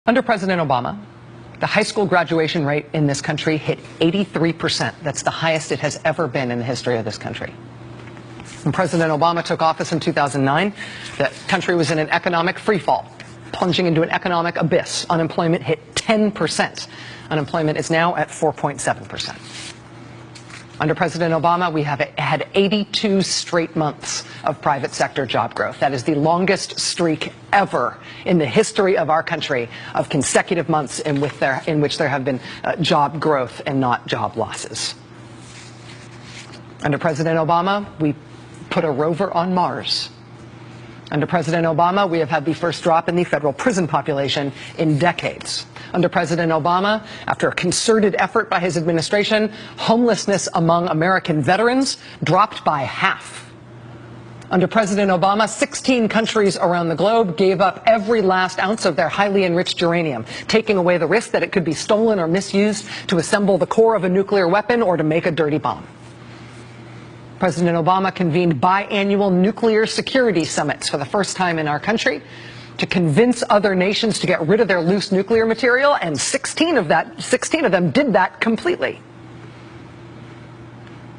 Under President Obama, the high school graduation rate in this country hit 83%. That's the highest it has ever been in the history of this country. When President Obama took office in 2009, the country was in an economic freefall, plunging into an economic abyss. Unemployment hit 10%. Unemployment is now at 4.7%. Under President Obama, we have had 82 straight months of private sector job growth. That is the longest streak ever in the history of our country of consecutive months in which there have been job growth and not job losses. Under President Obama, we put a rover on Mars. Under President Obama, we have had the first drop in the federal prison population in decades. Under President Obama, after a concerted effort by his administration, homelessness among American veterans dropped by half. Under President Obama, 16 countries around the globe gave up every last ounce of their highly enriched uranium, taking away the risk that it could be stolen or misused to assemble the core of a nuclear weapon or to make a dirty bomb. President Obama convened biannual nuclear security summits for the first time in our country to convince other nations to get rid of their loose nuclear material, and 16 of them did that completely.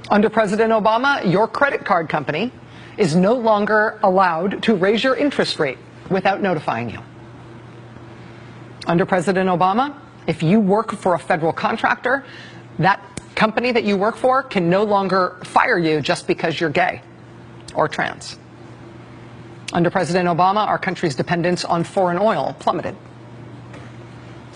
Under President Obama, your credit card company is no longer allowed to raise your interest rate without notifying you. Under President Obama, if you work for a federal contractor, that company that you work for can no longer fire you just because you're gay or trans. Under President Obama, our country's dependence on foreign oil plummeted.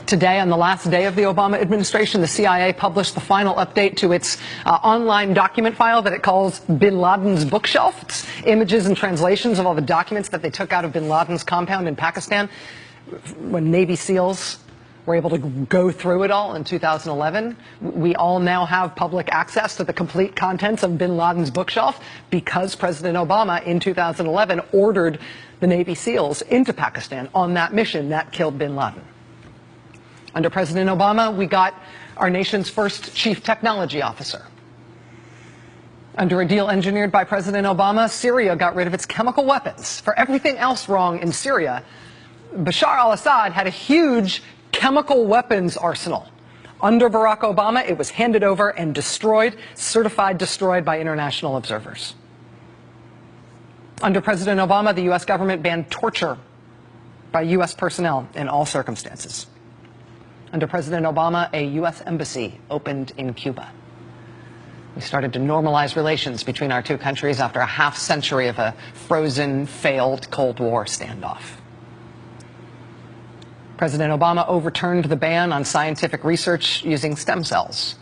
Today, on the last day of the Obama administration, the CIA published the final update to its online document file that it calls Bin Laden's bookshelf. It's images and translations of all the documents that they took out of Bin Laden's compound in Pakistan when Navy SEALs were able to go through it all in 2011. We all now have public access to the complete contents of Bin Laden's bookshelf because President Obama in 2011 ordered the Navy SEALs into Pakistan on that mission that killed Bin Laden. Under President Obama, we got our nation's first chief technology officer. Under a deal engineered by President Obama, Syria got rid of its chemical weapons. For everything else wrong in Syria, Bashar al-Assad had a huge chemical weapons arsenal. Under Barack Obama, it was handed over and destroyed, certified destroyed by international observers. Under President Obama, the U.S. government banned torture by U.S. personnel in all circumstances. Under President Obama, a U.S. embassy opened in Cuba. We started to normalize relations between our two countries after a half-century of a frozen, failed Cold War standoff. President Obama overturned the ban on scientific research using stem cells.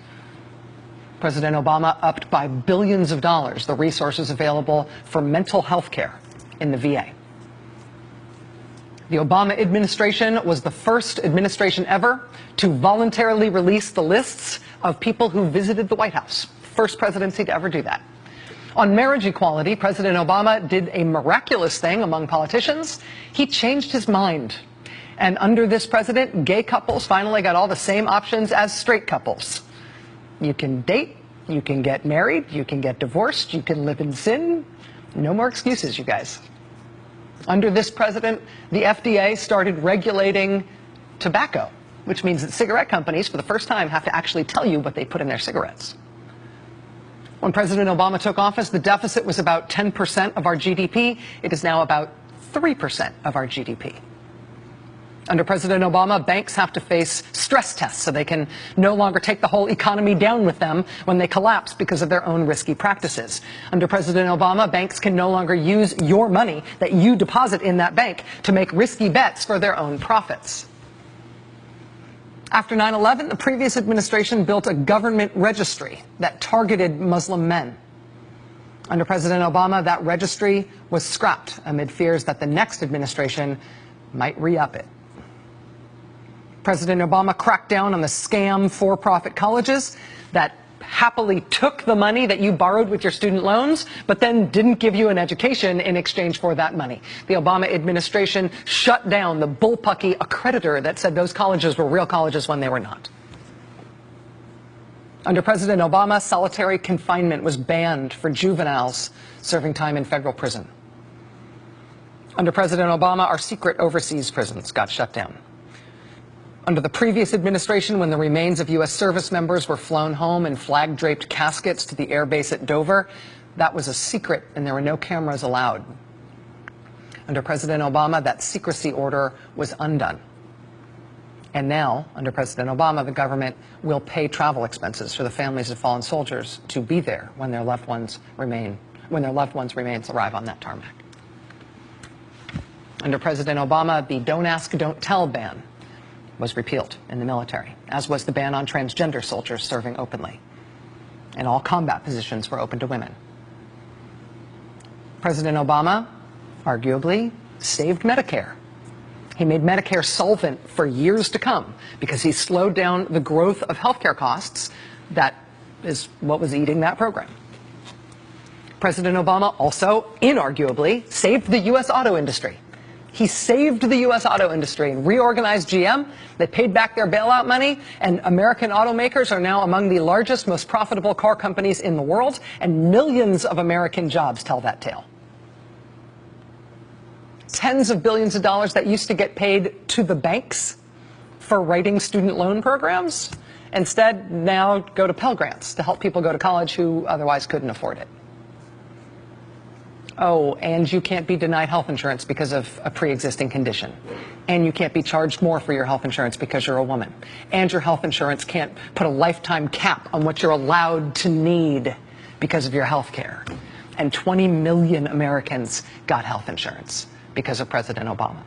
President Obama upped by billions of dollars the resources available for mental health care in the VA. The Obama administration was the first administration ever to voluntarily release the lists of people who visited the White House. First presidency to ever do that. On marriage equality, President Obama did a miraculous thing among politicians. He changed his mind. And under this president, gay couples finally got all the same options as straight couples. You can date, you can get married, you can get divorced, you can live in sin. No more excuses, you guys. Under this president, the FDA started regulating tobacco, which means that cigarette companies, for the first time, have to actually tell you what they put in their cigarettes. When President Obama took office, the deficit was about 10% of our GDP. It is now about 3% of our GDP. Under President Obama, banks have to face stress tests so they can no longer take the whole economy down with them when they collapse because of their own risky practices. Under President Obama, banks can no longer use your money that you deposit in that bank to make risky bets for their own profits. After 9/11, the previous administration built a government registry that targeted Muslim men. Under President Obama, that registry was scrapped amid fears that the next administration might re-up it. President Obama cracked down on the scam for-profit colleges that happily took the money that you borrowed with your student loans, but then didn't give you an education in exchange for that money. The Obama administration shut down the bullpucky accreditor that said those colleges were real colleges when they were not. Under President Obama, solitary confinement was banned for juveniles serving time in federal prison. Under President Obama, our secret overseas prisons got shut down. Under the previous administration, when the remains of U.S. service members were flown home in flag-draped caskets to the air base at Dover, that was a secret and there were no cameras allowed. Under President Obama, that secrecy order was undone. And now, under President Obama, the government will pay travel expenses for the families of fallen soldiers to be there when their loved ones' remains arrive on that tarmac. Under President Obama, the Don't Ask, Don't Tell ban was repealed in the military, as was the ban on transgender soldiers serving openly. And all combat positions were open to women. President Obama arguably saved Medicare. He made Medicare solvent for years to come because he slowed down the growth of healthcare costs. That is what was eating that program. President Obama also, inarguably, saved the U.S. auto industry. He saved the U.S. auto industry and reorganized GM. They paid back their bailout money, and American automakers are now among the largest, most profitable car companies in the world, and millions of American jobs tell that tale. Tens of billions of dollars that used to get paid to the banks for writing student loan programs instead now go to Pell Grants to help people go to college who otherwise couldn't afford it. Oh, and you can't be denied health insurance because of a pre-existing condition. And you can't be charged more for your health insurance because you're a woman. And your health insurance can't put a lifetime cap on what you're allowed to need because of your health care. And 20 million Americans got health insurance because of President Obama.